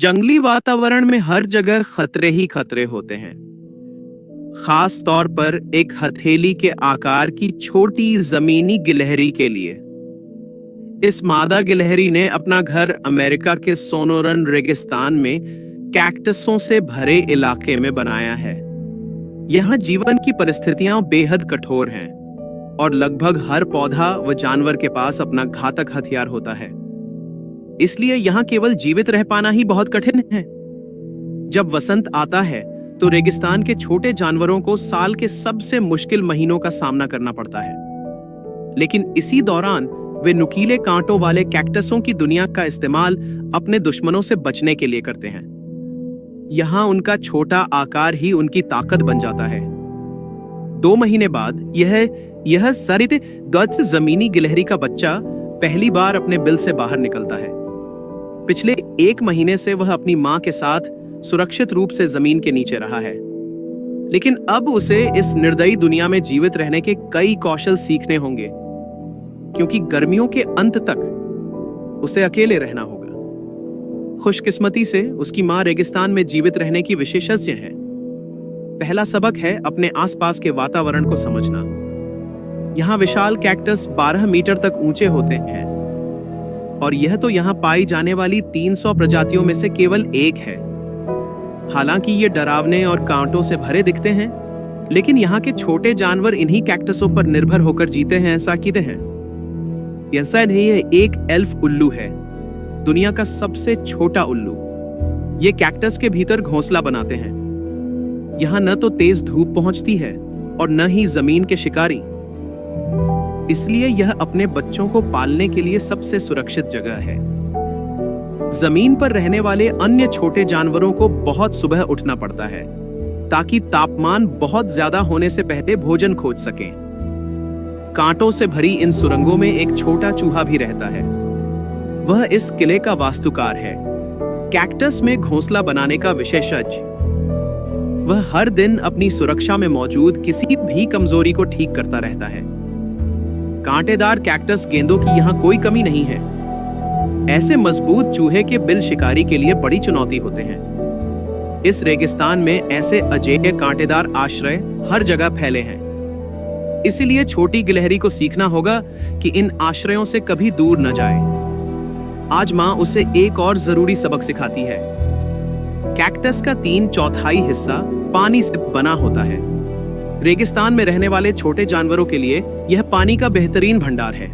जंगली वातावरण में हर जगह खतरे ही खतरे होते हैं। खास तौर पर एक हथेली के आकार की छोटी जमीनी गिलहरी के लिए। इस मादा गिलहरी ने अपना घर अमेरिका के सोनोरन रेगिस्तान में कैक्टसों से भरे इलाके में बनाया है। यहाँ जीवन की परिस्थितियां बेहद कठोर हैं और लगभग हर पौधा व जानवर के पास अपना घातक हथियार होता है। इसलिए यहाँ केवल जीवित रह पाना ही बहुत कठिन है। जब वसंत आता है तो रेगिस्तान के छोटे जानवरों को साल के सबसे मुश्किल महीनों का सामना करना पड़ता है। लेकिन इसी दौरान वे नुकीले कांटों वाले कैक्टसों की दुनिया का इस्तेमाल अपने दुश्मनों से बचने के लिए करते हैं। यहाँ उनका छोटा आकार ही उनकी ताकत बन जाता है। 2 महीने बाद यह सरित गज जमीनी गिलहरी का बच्चा पहली बार अपने बिल से बाहर निकलता है। पिछले 1 महीने से वह अपनी मां के साथ सुरक्षित रूप से जमीन के नीचे रहा है, लेकिन अब उसे इस निर्दयी दुनिया में जीवित रहने के कई कौशल सीखने होंगे, क्योंकि गर्मियों के अंत तक उसे अकेले रहना होगा। खुशकिस्मती से उसकी मां रेगिस्तान में जीवित रहने की विशेषज्ञ है। पहला सबक है अपने आसपास के वातावरण को समझना। यहाँ विशाल कैक्टस 12 मीटर तक ऊंचे होते हैं और यह तो यहाँ पाई जाने वाली 300 प्रजातियों में से केवल एक है। हालांकि ये डरावने और कांटों से भरे दिखते हैं, लेकिन यहाँ के छोटे जानवर इन्हीं कैक्टसों पर निर्भर होकर जीते हैं, ऐसा कहते हैं। ऐसा नहीं है, एक एल्फ उल्लू है, दुनिया का सबसे छोटा उल्लू। ये कैक्टस के भीतर घोंसला बनाते हैं। यहाँ न तो तेज धूप पहुंचती है और न ही जमीन के शिकारी, इसलिए यह अपने बच्चों को पालने के लिए सबसे सुरक्षित जगह है। जमीन पर रहने वाले अन्य छोटे जानवरों को बहुत सुबह उठना पड़ता है ताकि तापमान बहुत ज्यादा होने से पहले भोजन खोज सकें। कांटों से भरी इन सुरंगों में एक छोटा चूहा भी रहता है। वह इस किले का वास्तुकार है, कैक्टस में घोंसला बनाने का विशेषज्ञ। वह हर दिन अपनी सुरक्षा में मौजूद किसी भी कमजोरी को ठीक करता रहता है। कांटेदार कैक्टस गेंदों की यहाँ कोई कमी नहीं है। ऐसे मजबूत चूहे के बिल शिकारी के लिए बड़ी चुनौती होते हैं। इस रेगिस्तान में ऐसे अजेय कांटेदार आश्रय हर जगह फैले हैं। इसलिए छोटी गिलहरी को सीखना होगा कि इन आश्रयों से कभी दूर न जाए। आज मां उसे एक और जरूरी सबक सिखाती है। कैक्टस का 3/4 हिस्सा पानी से बना होता है। रेगिस्तान में रहने वाले छोटे जानवरों के लिए यह पानी का बेहतरीन भंडार है।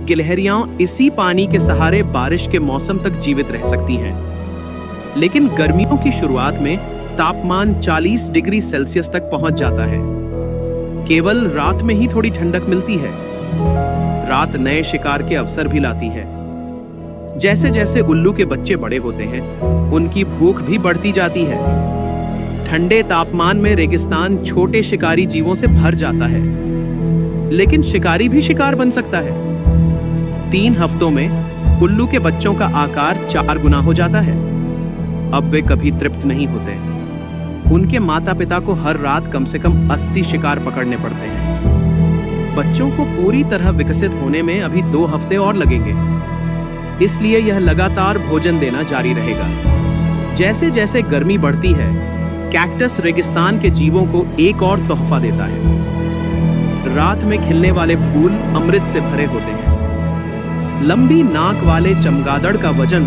गिलहरियां इसी पानी के सहारे बारिश के मौसम तक जीवित रह सकती हैं। लेकिन गर्मियों की शुरुआत में तापमान 40 डिग्री सेल्सियस तक पहुंच जाता है। केवल रात में ही थोड़ी ठंडक मिलती है। रात नए शिकार के अवसर भी लाती है। जैसे जैसे उल्लू के बच्चे बड़े होते हैं, उनकी भूख भी बढ़ती जाती है। ठंडे तापमान में रेगिस्तान छोटे शिकारी जीवों से भर जाता है, लेकिन शिकारी भी शिकार बन सकता है। 3 हफ्तों में उल्लू के बच्चों का आकार 4 गुना हो जाता है। अब वे कभी तृप्त नहीं होते। उनके माता पिता को हर रात कम से कम 80 शिकार पकड़ने पड़ते हैं। बच्चों को पूरी तरह विकसित होने में अभी 2 हफ्ते और लगेंगे, इसलिए यह लगातार भोजन देना जारी रहेगा। जैसे जैसे गर्मी बढ़ती है, कैक्टस रेगिस्तान के जीवों को एक और तोहफा देता है। रात में खिलने वाले फूल अमृत से भरे होते हैं। लंबी नाक वाले चमगादड़ का वजन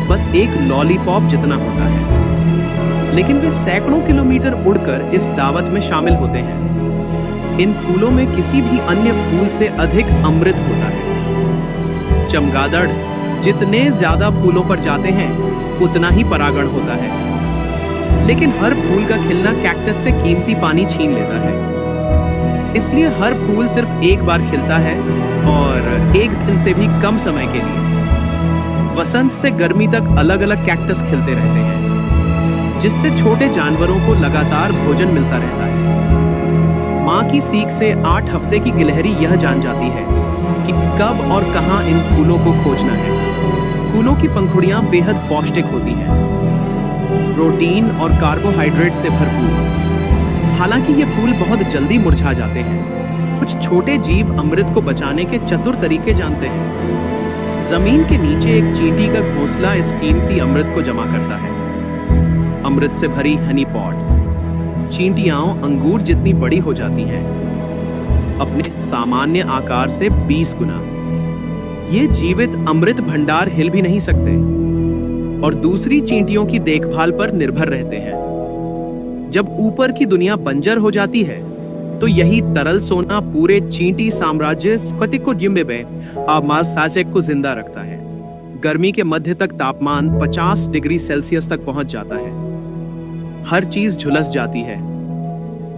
बस एक लॉलीपॉप जितना होता है, लेकिन वे सैकड़ों किलोमीटर उड़कर इस दावत में शामिल होते हैं। इन फूलों में किसी भी अन्य फूल से अधिक अमृत होता है। चमगादड़ जितने ज्यादा फूलों पर जाते हैं, उतना ही परागण होता है। लेकिन हर फूल का खिलना कैक्टस से कीमती पानी छीन लेता है। इसलिए हर फूल सिर्फ एक बार खिलता है, और 1 दिन से भी कम समय के लिए। वसंत से गर्मी तक अलग अलग कैक्टस खिलते रहते हैं, जिससे छोटे जानवरों को लगातार भोजन मिलता रहता है। मां की सीख से 8 हफ्ते की गिलहरी यह जान जाती है कि कब और कहां इन फूलों को खोजना है। फूलों की पंखुड़ियां बेहद पौष्टिक होती हैं, प्रोटीन और कार्बोहाइड्रेट से भरपूर। हालांकि ये फूल बहुत जल्दी मुरझा जाते हैं। कुछ छोटे जीव अमृत को बचाने के चतुर तरीके जानते हैं। जमीन के नीचे एक चींटी का घोंसला इस कीमती अमृत को जमा करता है। अमृत से भरी हनी पॉट चींटियां अंगूर जितनी बड़ी हो जाती हैं, अपने सामान्य आकार से 20 गुना। ये जीवित अमृत भंडार हिल भी नहीं सकते और दूसरी चींटियों की देखभाल पर निर्भर रहते हैं। जब ऊपर की दुनिया बंजर हो जाती है तो यही तरल सोना पूरे चींटी साम्राज्य को जिंदा रखता है। गर्मी के मध्य तक तापमान 50 डिग्री सेल्सियस तक पहुंच जाता है। हर चीज झुलस जाती है,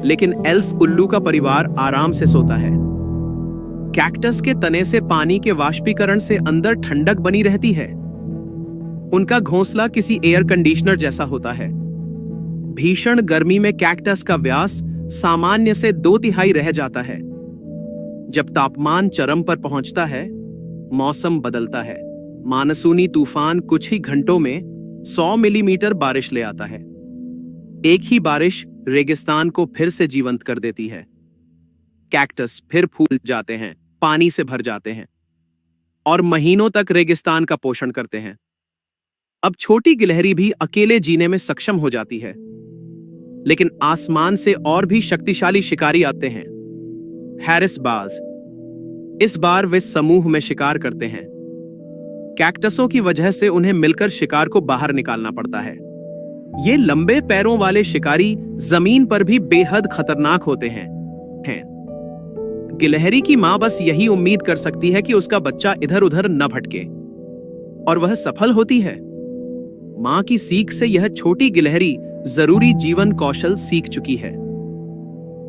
लेकिन एल्फ उल्लू का परिवार आराम से सोता है। कैक्टस के तने से पानी के वाष्पीकरण से अंदर ठंडक बनी रहती है। उनका घोंसला किसी एयर कंडीशनर जैसा होता है। भीषण गर्मी में कैक्टस का व्यास सामान्य से 2/3 रह जाता है। जब तापमान चरम पर पहुंचता है, मौसम बदलता है। मानसूनी तूफान कुछ ही घंटों में 100 मिलीमीटर बारिश ले आता है। एक ही बारिश रेगिस्तान को फिर से जीवंत कर देती है। कैक्टस फिर फूल जाते हैं, पानी से भर जाते हैं और महीनों तक रेगिस्तान का पोषण करते हैं। अब छोटी गिलहरी भी अकेले जीने में सक्षम हो जाती है, लेकिन आसमान से और भी शक्तिशाली शिकारी आते हैं। हैरिस बाज। इस बार वे समूह में शिकार करते हैं। कैक्टसों की वजह से उन्हें मिलकर शिकार को बाहर निकालना पड़ता है। ये लंबे पैरों वाले शिकारी जमीन पर भी बेहद खतरनाक होते हैं। गिलहरी की मां बस यही उम्मीद कर सकती है कि उसका बच्चा इधर उधर न भटके, और वह सफल होती है। मां की सीख से यह छोटी गिलहरी जरूरी जीवन कौशल सीख चुकी है।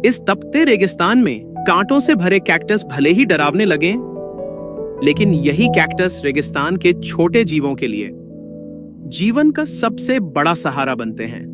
इस तपते रेगिस्तान में कांटों से भरे कैक्टस भले ही डरावने लगें, लेकिन यही कैक्टस रेगिस्तान के छोटे जीवों के लिए जीवन का सबसे बड़ा सहारा बनते हैं।